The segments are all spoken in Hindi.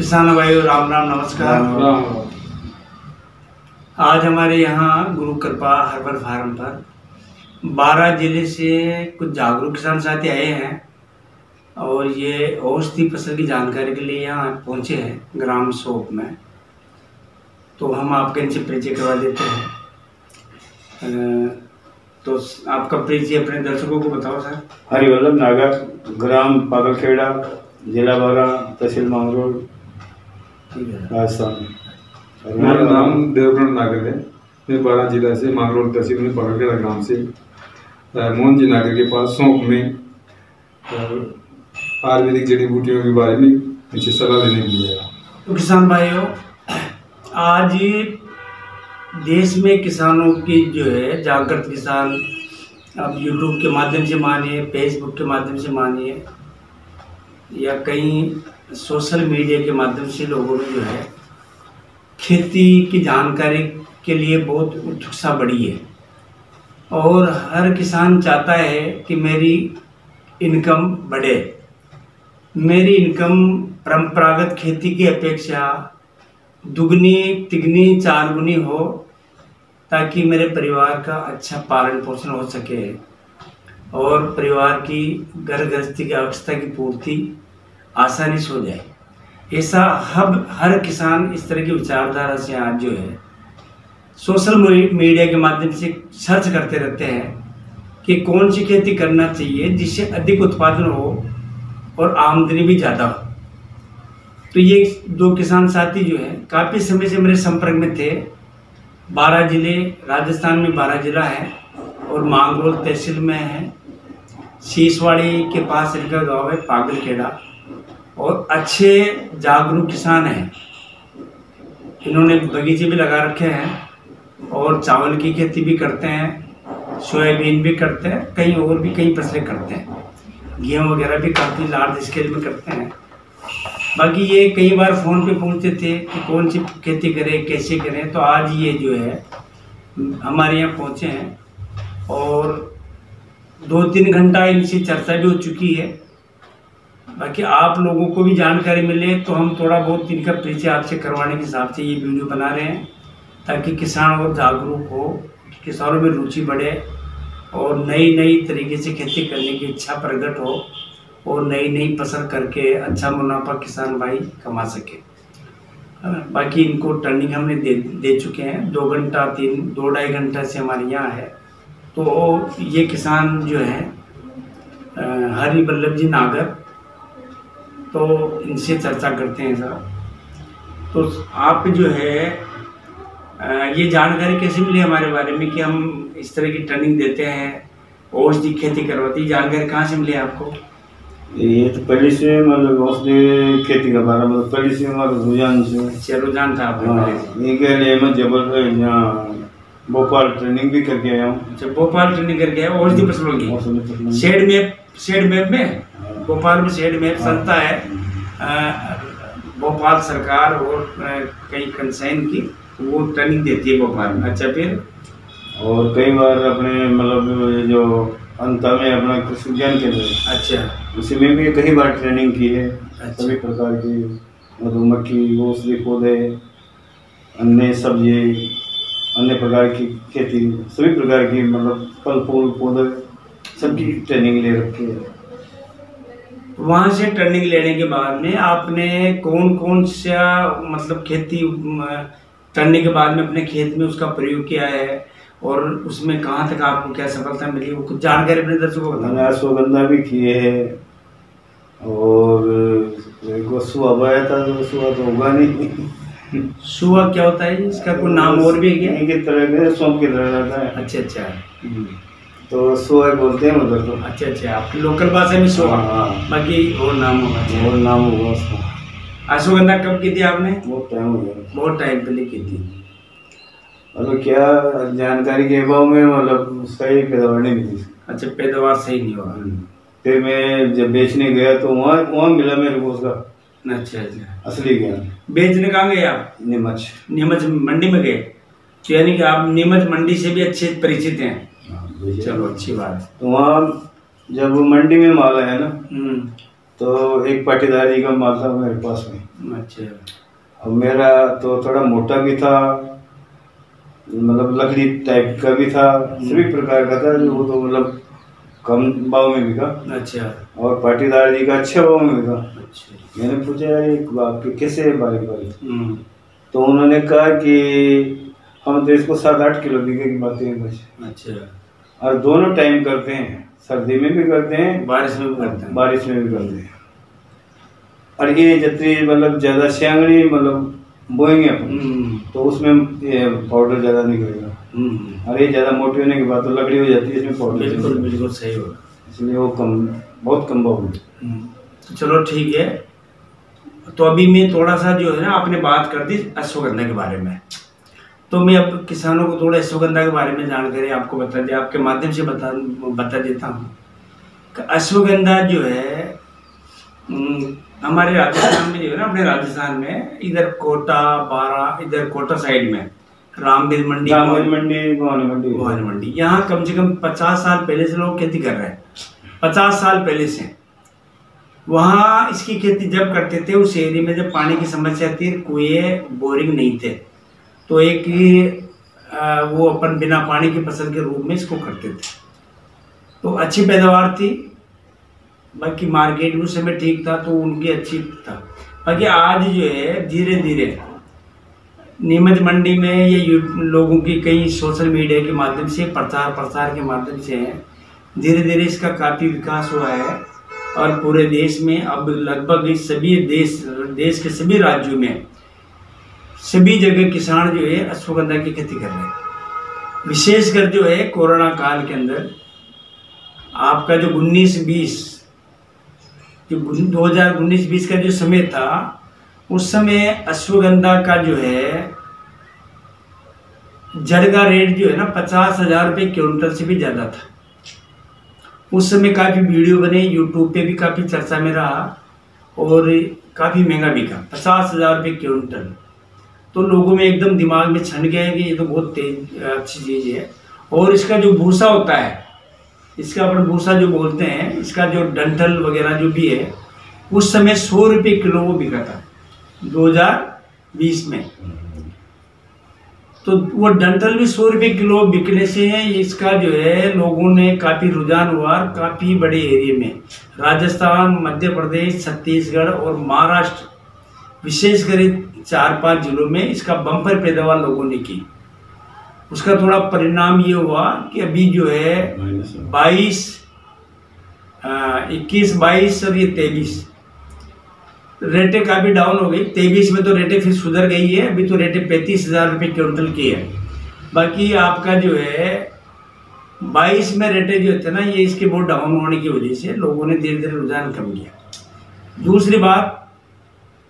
किसान भाइयों राम राम नमस्कार। राम। आज हमारे यहाँ गुरु कृपा हर्बल फार्म पर 12 जिले से कुछ जागरूक किसान साथी आए हैं और ये औषधि फसल की जानकारी के लिए यहाँ पहुँचे हैं ग्राम शोक में। तो हम आपके इनसे परिचय करवा देते हैं। तो आपका परिचय अपने दर्शकों को बताओ सर। हरिवल्लभ नागर, ग्राम पागलखेड़ा, जिला बारा, तहसील मांगरोल, राजस्थान। मेरा नाम देवगण नागर है। मैं बारा जिला से मांगरोल तहसील में पागलखेड़ा ग्राम से मोहन जी नागर के पास शौक में आयुर्वेदिक जड़ी बूटियों के बारे में इनसे सलाह लेने के लिए आया। तो किसान भाइयों, आज देश में किसानों की जो है जागृत किसान, अब यूट्यूब के माध्यम से मानिए, फेसबुक के माध्यम से मानिए या कहीं सोशल मीडिया के माध्यम से लोगों में जो है खेती की जानकारी के लिए बहुत उत्सुकता बढ़ी है और हर किसान चाहता है कि मेरी इनकम बढ़े, मेरी इनकम परंपरागत खेती की अपेक्षा दुगनी तिगनी चारगुनी हो ताकि मेरे परिवार का अच्छा पालन पोषण हो सके और परिवार की घर गृहस्थी की आवश्यकता की पूर्ति आसानी से हो जाए। ऐसा हर किसान इस तरह की विचारधारा से आज जो है सोशल मीडिया के माध्यम से सर्च करते रहते हैं कि कौन सी खेती करना चाहिए जिससे अधिक उत्पादन हो और आमदनी भी ज़्यादा हो। तो ये दो किसान साथी जो है काफ़ी समय से मेरे संपर्क में थे। 12 जिले, राजस्थान में 12 जिला है और मांगरोल तहसील में है। शीशवाड़ी के पास इनका गांव है पागलखेड़ा और अच्छे जागरूक किसान हैं। इन्होंने बगीचे भी लगा रखे हैं और चावल की खेती भी करते हैं, सोयाबीन भी करते हैं, कहीं और भी कई फसलें करते हैं, गेहूँ वगैरह भी काफ़ी लार्ज स्केल में करते हैं। बाकी ये कई बार फ़ोन पे पूछते थे कि कौन सी खेती करें, कैसे करें। तो आज ये जो है हमारे यहाँ पहुँचे हैं और 2-3 घंटा इनसे चर्चा भी हो चुकी है। बाकी आप लोगों को भी जानकारी मिले तो हम थोड़ा बहुत इनका परिचय आपसे करवाने के हिसाब से ये वीडियो बना रहे हैं ताकि किसान और जागरूक हो, किसानों में रुचि बढ़े और नई तरीके से खेती करने की इच्छा प्रकट हो और नई फसल करके अच्छा मुनाफा किसान भाई कमा सके। बाकी इनको ट्रेनिंग हमने दे चुके हैं। 2-2.5 घंटा से हमारे यहाँ है। तो ये किसान जो है हरिवल्लभ जी नागर, तो इनसे चर्चा करते हैं सर। तो आप जो है ये जानकारी कैसे मिली हमारे बारे में कि हम इस तरह की ट्रेनिंग देते हैं, औषधि खेती करवाती, जानकारी कहाँ से मिली आपको? ये तो पहले से मतलब औषधि खेती का बारे में पहले से हमारा रुझान से। अच्छा, रुझान था आपका? हाँ, ये कह लिए मैं जबलपुर यहाँ भोपाल ट्रेनिंग भी करके आया हूँ। अच्छा, भोपाल ट्रेनिंग करके आया औषधि फसलों की? शेड मैप में भोपाल में शेड मैप चलता है भोपाल सरकार और कई कंसाइन की, वो ट्रेनिंग देती है भोपाल में। अच्छा, फिर? और कई बार अपने मतलब जो अंत में अपना कृषि विज्ञान केंद्र, अच्छा, उसमें भी कई बार ट्रेनिंग की है। अच्छा। सभी प्रकार की मधुमक्खी, औषधि पौधे, अन्य सब्जी, अन्य प्रकार की खेती, सभी प्रकार की मतलब फल फूल पौधे सबकी ट्रेनिंग ले रखी है। वहाँ से ट्रेनिंग लेने के बाद में आपने कौन सा मतलब खेती करने के बाद में अपने खेत में उसका प्रयोग किया है और उसमें कहाँ तक आपको क्या सफलता मिली, वो कुछ जानकारी अपने दर्शकों को बताओ। मैंने अश्वगंधा भी किए है और सुहा बोया था, तो सुहा तो होगा नहीं। सुहा क्या होता है? इसका कोई नाम और भी है क्या? इनकी तरह के सौंप की तरह रहता है। अच्छा, तो सुहा बोलते हैं उधर तो। अच्छा, आपकी लोकल भाषा में सुहा, बाकी और नाम होगा? और नाम होगा उसका। अश्वगंधा कब की थी आपने? बहुत टाइम हो गया, बहुत टाइम पहले की थी। मतलब क्या जानकारी के अभाव में मतलब सही पैदावार नहीं मिली। अच्छा, पैदावार सही नहीं हुआ। फिर मैं जब बेचने गया तो वहाँ मिला मेरे को उसका अच्छा असली ज्ञान। बेचने कहाँ गए आप? नीमच मंडी में गए? तो यानी कि आप नीमच मंडी से भी अच्छे परिचित हैं। चलो, अच्छी बात। तो वहाँ जब मंडी में माल आया ना, तो एक पाटीदार जी का माल था मेरे पास में। अच्छा। अब मेरा तो थोड़ा मोटा भी था, मतलब लकड़ी टाइप का भी था, सभी प्रकार का था। वो तो मतलब कम भाव में बिका। अच्छा। और पाटीदार जी का अच्छे भाव में बिका। अच्छा। मैंने पूछा यार आपके कैसे बारीक बारीक, तो उन्होंने कहा कि हम तो इसको 7-8 किलो बिके की बातें हैं बस। अच्छा। और दोनों टाइम करते हैं, सर्दी में भी करते हैं, बारिश में भी करते हैं। बारिश में भी करते हैं। और ये जितनी मतलब ज्यादा श्यांगड़ी मतलब बोएंगे अपन तो उसमें ये पाउडर ज्यादा निकलेगा। और ये ज्यादा मोटी होने के बाद तो लकड़ी हो जाती है, इसमें पाउडर। बिल्कुल बिल्कुल सही होगा, इसलिए वो कम, बहुत कम भाव में। तो चलो ठीक है। तो अभी मैं थोड़ा सा जो है ना, आपने बात कर दी अश्वगंधा के बारे में, तो मैं अब किसानों को थोड़ा अश्वगंधा के बारे में जानकारी आपको बता दी, आपके माध्यम से बता देता हूँ। अश्वगंधा जो है हमारे राजस्थान में जो है ना, अपने राजस्थान में इधर कोटा, बारा, इधर कोटा साइड में रामबिल मंडी, भवानी मंडी, यहाँ कम से कम 50 साल पहले से लोग खेती कर रहे हैं। 50 साल पहले से वहाँ इसकी खेती जब करते थे, उस एरिया में जब पानी की समस्या थी, कुएं बोरिंग नहीं थे, तो एक वो अपन बिना पानी की फसल के रूप में इसको करते थे। तो अच्छी पैदावार थी, बाकी मार्केट भी उस समय ठीक था, तो उनकी अच्छी था। बाकी आज जो है धीरे धीरे नीमच मंडी में ये लोगों की कई सोशल मीडिया के माध्यम से, प्रचार के माध्यम से धीरे धीरे इसका काफ़ी विकास हुआ है। और पूरे देश में अब लगभग सभी देश के सभी राज्यों में सभी जगह किसान जो है अश्वगंधा की खेती कर रहे हैं। विशेषकर जो है कोरोना काल के अंदर आपका जो 2019-20 का जो समय था, उस समय अश्वगंधा का जो है जड़ का रेट जो है ना 50,000 रुपये क्विंटल से भी ज़्यादा था। उस समय काफ़ी वीडियो बने, यूट्यूब पे भी काफ़ी चर्चा में रहा और काफ़ी महंगा बिका, 50,000 रुपये क्विंटल। तो लोगों में एकदम दिमाग में छन गया है कि ये तो बहुत तेज अच्छी चीज़ है। और इसका जो भूसा होता है, इसका अपन भूसा जो बोलते हैं, इसका जो डंठल वगैरह जो भी है, उस समय 100 रुपये किलो वो बिका था 2020 में। तो वो डंठल भी 100 रुपये किलो बिकने से इसका जो है लोगों ने काफ़ी रुझान हुआ। काफ़ी बड़े एरिया में राजस्थान, मध्य प्रदेश, छत्तीसगढ़ और महाराष्ट्र, विशेषकर 4-5 जिलों में इसका बम्पर पैदावार लोगों ने की। उसका थोड़ा परिणाम ये हुआ कि अभी जो है 21, 22 और ये 23 रेटें काफ़ी डाउन हो गई। 23 में तो रेटें फिर सुधर गई है, अभी तो रेटें 35,000 रुपये क्विंटल की है। बाकी आपका जो है 22 में रेटें जो थे ना, ये इसके बहुत डाउन होने की वजह से लोगों ने धीरे धीरे रुझान कम किया। दूसरी बात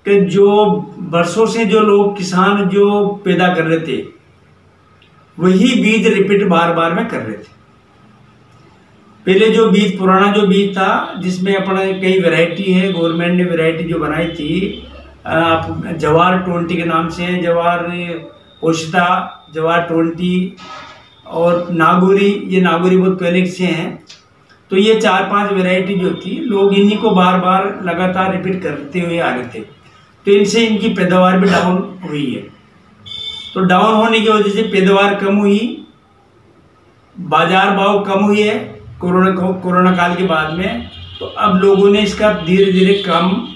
कि जो बरसों से जो लोग किसान जो पैदा कर रहे थे, वही बीज रिपीट बार बार में कर रहे थे। पहले जो बीज, पुराना जो बीज था, जिसमें अपना कई वैरायटी है, गवर्नमेंट ने वैरायटी जो बनाई थी, आप जवार 20 के नाम से, जवार पोस्ता, जवार 20 और नागौरी, ये नागौरी बहुत पहले से हैं। तो ये 4-5 वैरायटी जो थी, लोग इन्हीं को बार बार लगातार रिपीट करते हुए आ रहे थे, तो इनसे इनकी पैदावार भी डाउन हुई है। तो डाउन होने की वजह से पैदावार कम हुई, बाजार भाव कम हुई है कोरोना काल के बाद में। तो अब लोगों ने इसका धीरे धीरे कम,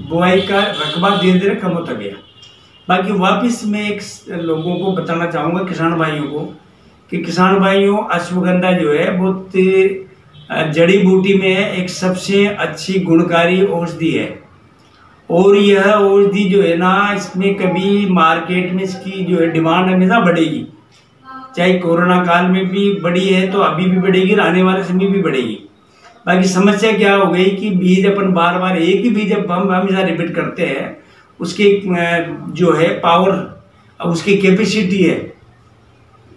बुआई का रकबा धीरे धीरे कम होता गया। बाकी वापस मैं एक लोगों को बताना चाहूँगा, किसान भाइयों को, कि किसान भाइयों, अश्वगंधा जो है बहुत जड़ी बूटी में एक सबसे अच्छी गुणकारी औषधि है। और यह औषधि जो है ना, इसमें कभी मार्केट में इसकी जो है डिमांड हमेशा बढ़ेगी। चाहे कोरोना काल में भी बढ़ी है, तो अभी भी बढ़ेगी, आने वाले समय भी बढ़ेगी। बाकी समस्या क्या हो गई कि बीज अपन बार बार एक ही बीज अब हम हमेशा रिपीट करते हैं, उसकी जो है पावर, उसकी कैपेसिटी है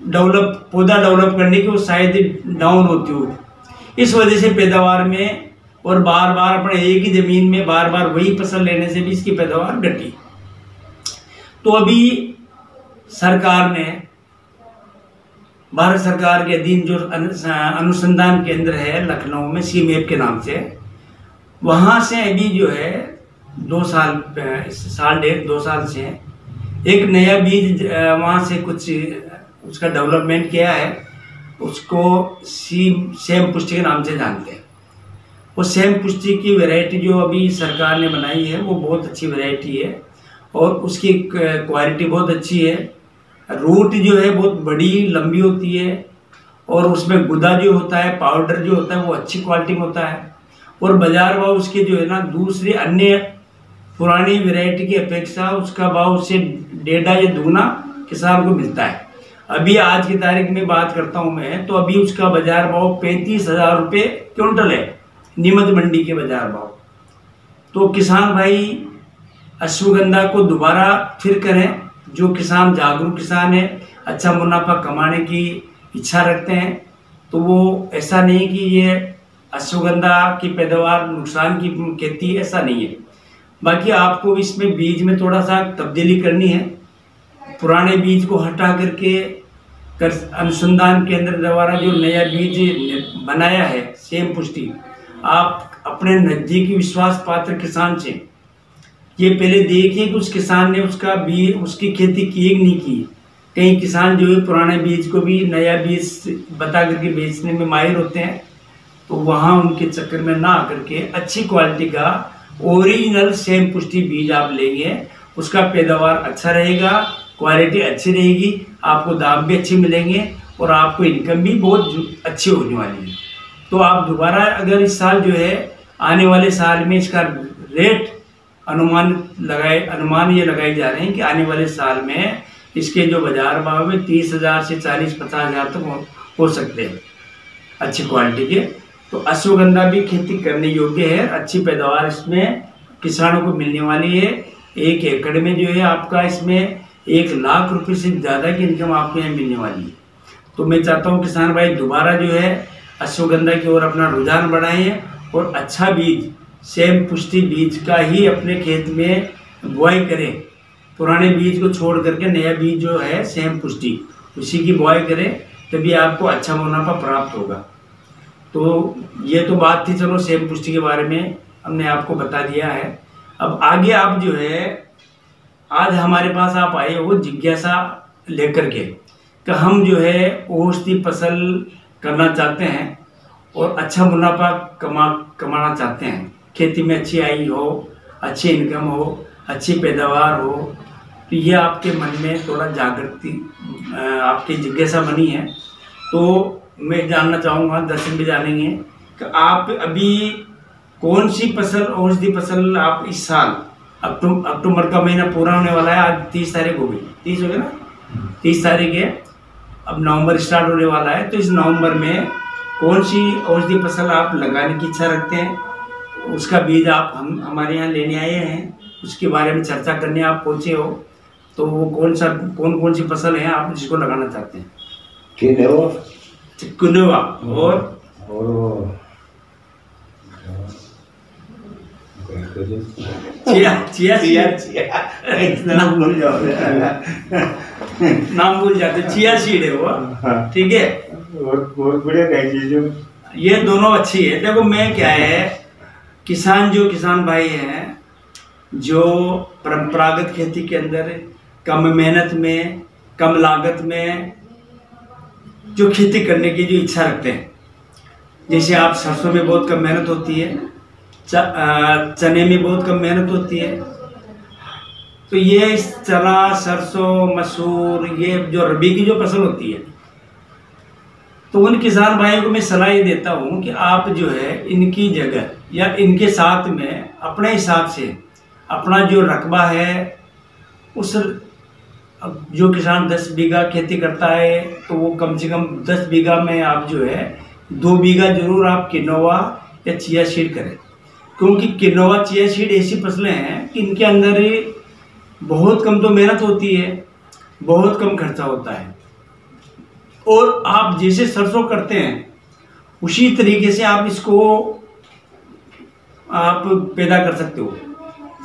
पौधा डेवलप करने की, वो शायद डाउन होती हो। इस वजह से पैदावार में, और बार बार अपने एक ही ज़मीन में बार बार वही फसल लेने से भी इसकी पैदावार घटी। तो अभी सरकार ने, भारत सरकार के अधीन जो अनुसंधान केंद्र है लखनऊ में, CMAP के नाम से, वहाँ से अभी जो है 1.5 साल से एक नया बीज वहाँ से कुछ उसका डेवलपमेंट किया है, उसको सेम पुष्टि के नाम से जानते हैं। वो सेम पुष्टि की वैरायटी जो अभी सरकार ने बनाई है वो बहुत अच्छी वैरायटी है और उसकी क्वालिटी बहुत अच्छी है। रूट जो है बहुत बड़ी लंबी होती है और उसमें गुदा जो होता है, पाउडर जो होता है वो अच्छी क्वालिटी में होता है और बाजार भाव उसके जो है ना दूसरी अन्य पुरानी वैरायटी की अपेक्षा उसका भाव उससे 1.5 या दुगना किसान को मिलता है। अभी आज की तारीख में बात करता हूँ मैं, तो अभी उसका बाजार भाव 35,000 रुपये क्विंटल है, नीमच मंडी के बाजार भाव। तो किसान भाई अश्वगंधा को दोबारा फिर करें। जो किसान जागरूक किसान है, अच्छा मुनाफा कमाने की इच्छा रखते हैं, तो वो ऐसा नहीं कि ये अश्वगंधा की पैदावार नुकसान की खेती, ऐसा नहीं है। बाकी आपको इसमें बीज में थोड़ा सा तब्दीली करनी है। पुराने बीज को हटा करके अनुसंधान केंद्र द्वारा जो नया बीज बनाया है सेम पुष्टि, आप अपने नज़दीकी विश्वास पात्र किसान से ये पहले देखिए कि उस किसान ने उसकी खेती की कि नहीं की। कई किसान जो है पुराने बीज को भी नया बीज बता करके बेचने में माहिर होते हैं, तो वहाँ उनके चक्कर में ना आकर के अच्छी क्वालिटी का ओरिजिनल सेम पुष्टि बीज आप लेंगे, उसका पैदावार अच्छा रहेगा, क्वालिटी अच्छी रहेगी, आपको दाम भी अच्छे मिलेंगे और आपको इनकम भी बहुत अच्छी होने वाली है। तो आप दोबारा अगर इस साल जो है आने वाले साल में इसका रेट अनुमान ये लगाए जा रहे हैं कि आने वाले साल में इसके जो बाजार भाव में 30,000 से 40-50,000 तक हो सकते हैं अच्छी क्वालिटी के। तो अश्वगंधा भी खेती करने योग्य है, अच्छी पैदावार इसमें किसानों को मिलने वाली है। 1 एकड़ में जो है आपका इसमें 1 लाख रुपए से ज़्यादा की इनकम आपको यहाँ मिलने वाली है। तो मैं चाहता हूँ किसान भाई दोबारा जो है अश्वगंधा की ओर अपना रुझान बढ़ाएं और अच्छा बीज सेम पुष्टि बीज का ही अपने खेत में बुआई करें। पुराने बीज को छोड़ करके नया बीज जो है सेम पुष्टि उसी की बुआई करें, तभी आपको अच्छा मुनाफा प्राप्त होगा। तो ये तो बात थी, चलो सेम पुष्टि के बारे में हमने आपको बता दिया है। अब आगे आप जो है आज हमारे पास आप आए हो जिज्ञासा लेकर के कि हम जो है औषधि फसल करना चाहते हैं और अच्छा मुनाफा कमाना चाहते हैं, खेती में अच्छी आई हो, अच्छी इनकम हो, अच्छी पैदावार हो। तो ये आपके मन में थोड़ा जागृति आपकी जिज्ञासा बनी है। तो मैं जानना चाहूँगा, दर्शक भी जानेंगे कि आप अभी कौन सी फसल, औषधि फसल आप इस साल अक्टूबर का महीना पूरा होने वाला है, आज 30 तारीख हो गई, 30 हो गया ना, 30 तारीख है, अब नवंबर स्टार्ट होने वाला है। तो इस नवंबर में कौन सी औषधि फसल आप लगाने की इच्छा रखते हैं, उसका बीज आप हमारे यहाँ लेने आए हैं, उसके बारे में चर्चा करने आप पहुँचे हो। तो वो कौन सी फसल है आप जिसको लगाना चाहते हैं? किनोवा और नाम भूल जाते, चिया सीड है वो, ठीक है। बहुत बढ़िया चीज, ये दोनों अच्छी है। देखो मैं क्या है, किसान भाई हैं जो परंपरागत खेती के अंदर कम मेहनत में, कम लागत में जो खेती करने की जो इच्छा रखते हैं, जैसे आप सरसों में बहुत कम मेहनत होती है, चने में बहुत कम मेहनत होती है, तो ये चना, सरसों, मसूर, ये जो रबी की जो फसल होती है, तो उन किसान भाइयों को मैं सलाह ये देता हूँ कि आप जो है इनकी जगह या इनके साथ में अपने हिसाब से अपना जो रकबा है, उस जो किसान 10 बीघा खेती करता है तो वो कम से कम 10 बीघा में आप जो है 2 बीघा जरूर आप किनोवा या चिया सीड करें। क्योंकि किनोवा, चिया सीड ऐसी फसलें हैं कि इनके अंदर बहुत कम तो मेहनत होती है, बहुत कम खर्चा होता है, और आप जैसे सरसों करते हैं उसी तरीके से आप इसको आप पैदा कर सकते हो।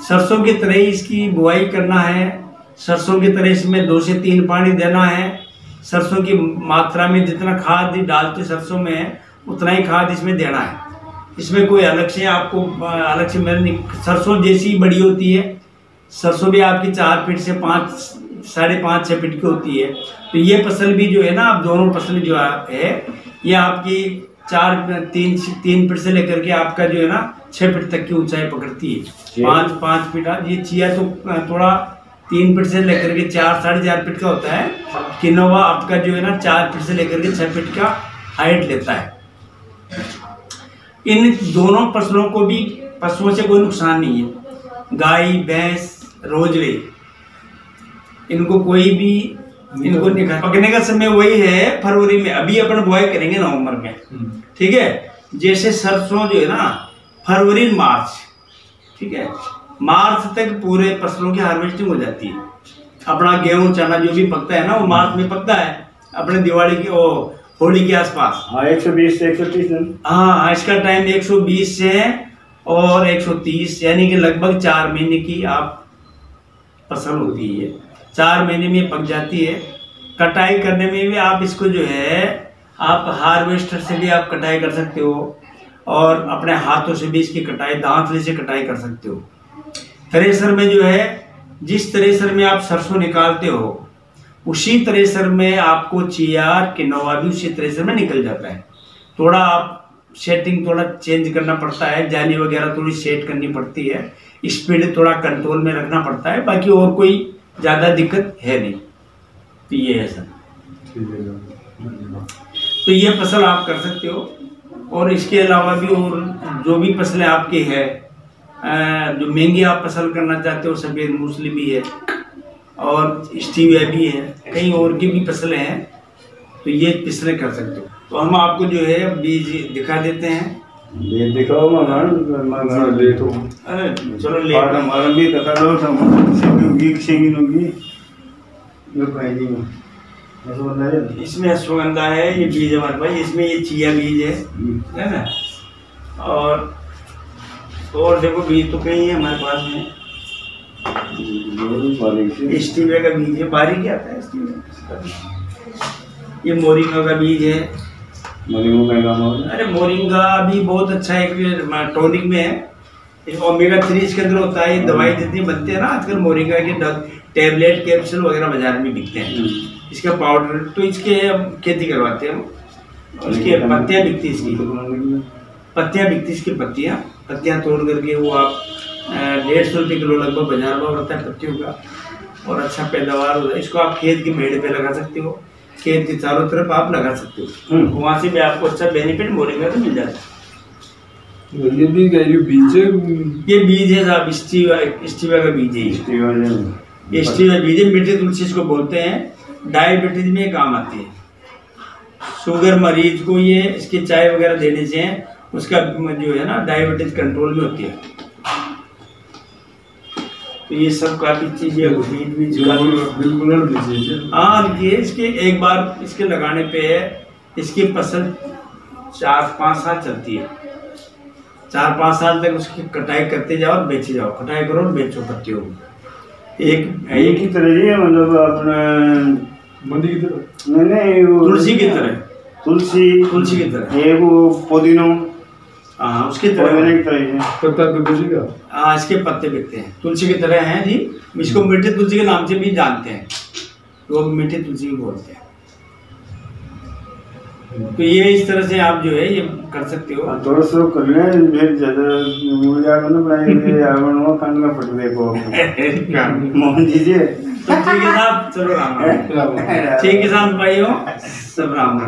सरसों की तरह इसकी बुआई करना है, सरसों की तरह इसमें 2 से 3 पानी देना है, सरसों की मात्रा में जितना खाद डालते सरसों में उतना ही खाद इसमें देना है। इसमें कोई अलग से आपको अलग से मेरे सरसों जैसी बड़ी होती है। सरसों भी आपकी 4 फीट से 5, 5.5, 6 फीट की होती है। तो ये फसल भी जो है ना, आप दोनों फसल जो है ये आपकी 3 फीट से लेकर के आपका जो है ना 6 फीट तक की ऊंचाई पकड़ती है। 5 फीट। ये चिया तो थोड़ा 3 फीट से लेकर के 4, 4.5 फीट का होता है। किनोवा आपका जो है ना 4 फीट से लेकर के 6 फीट का हाइट लेता है। इन दोनों फसलों को भी पशुओं से कोई नुकसान नहीं है। गाय, भैंस, रोजवे, इनको कोई भी इनको नहीं खा। पकने का समय वही है फरवरी में। अभी अपन बुआई करेंगे नवंबर में, ठीक है। जैसे सरसों जो है ना फरवरी मार्च, ठीक है, मार्च तक पूरे फसलों की हार्वेस्टिंग हो जाती है। अपना गेहूं चना जो भी पकता है ना वो मार्च में पकता है, अपने दिवाली की होली के आसपास। 120 से 130 दिन। हाँ, इसका टाइम 120 से और 130, यानी कि लगभग 4 महीने की आप फसल होती है। 4 महीने में पक जाती है। कटाई करने में भी आप इसको जो है आप हार्वेस्टर से भी आप कटाई कर सकते हो और अपने हाथों से भी इसकी कटाई, दांतले से कटाई कर सकते हो। थ्रेसर में जो है, जिस थ्रेसर में आप सरसों निकालते हो उसी थ्रेसर में आपको चिया, किनोवा भी उसी थ्रेसर में निकल जाता है। थोड़ा आप सेटिंग थोड़ा चेंज करना पड़ता है, जाली वगैरह थोड़ी सेट करनी पड़ती है, स्पीड थोड़ा कंट्रोल में रखना पड़ता है, बाकी और कोई ज़्यादा दिक्कत है नहीं। तो ये है सर। तो ये फसल आप कर सकते हो। और इसके अलावा भी और जो भी फसलें आपकी है, जो महंगी आप फसल करना चाहते हो, सफ़ेद मूसली भी है और स्टीविया भी है, कई और की भी फसलें हैं। तो ये फसलें कर सकते हो। तो हम आपको जो है बीज दिखा देते हैं। ये दिखाओ लेट हो। अरे चलो लेट हमारा भी दिखा दो। इसमें अश्वगंधा है, ये बीज हमारे पास। इसमें ये चिया बीज है ना। और देखो बीज तो कई है हमारे पास में। स्टीविया का बीज है, बारीक आता है स्टीविया। ये मोरिंगा का बीज है। अरे मोरिंगा भी बहुत अच्छा है, एक टॉनिक में है। ओमेगा 3 इसके अंदर होता है। ये दवाई जितनी बनती है ना आजकल, मोरिंगा के टैबलेट, कैप्सूल वगैरह बाजार में बिकते हैं। इसका पाउडर तो इसके खेती करवाते हैं हम। इसकी पत्तियाँ बिकती है, इसकी पत्तियाँ बिकती, इसकी पत्तियाँ तोड़ करके वो आप 150 रुपये किलो लगभग बाजार भाव रहता है पत्तियों का। और अच्छा पैदावार होता है। इसको आप खेत की मेड़ पे लगा सकते हो, खेत के चारों तरफ आप लगा सकते हो। वहाँ से भी आपको अच्छा बेनिफिट मोरिंगा से मिल जाता है। ये भी बीज है, ये बीज है साहब, स्टीविया का बीज है। ये स्टीविया बीज है, मीठी तुलसी इसको बोलते हैं। डायबिटीज में काम आती है। शुगर मरीज को ये इसकी चाय वगैरह देने से उसका जो है ना डायबिटीज कंट्रोल में होती है। तो ये सब काफी चीजें बिल्कुल। हाँ, ये इसके एक बार इसके लगाने पे इसकी फसल 4-5 साल चलती है। 4-5 साल तक उसकी कटाई करते जाओ और बेचे जाओ, कटाई करो और बेचो पत्तियों को। एक ही तरह है, मतलब अपना मंदी की तरह नहीं, तुलसी की तरह, तुलसी की तरह ये वो पुदीनो। हाँ, उसकी तरह पत्ता तुलसी का। हाँ, इसके पत्ते बिकते हैं, तुलसी की तरह हैं जी। इसको मीठी तुलसी के नाम से भी जानते हैं, लोग मीठी तुलसी बोलते हैं। तो ये इस तरह से आप जो है ये कर सकते हो। थोड़ा सा कर लें, फिर ज्यादा हो जाएगा ना बनाएंगे खाना पट देखो मोहन जी। तो ठीक है साहब, चलो राम राम। ठीक है साहब भाइयों, सब राम राम।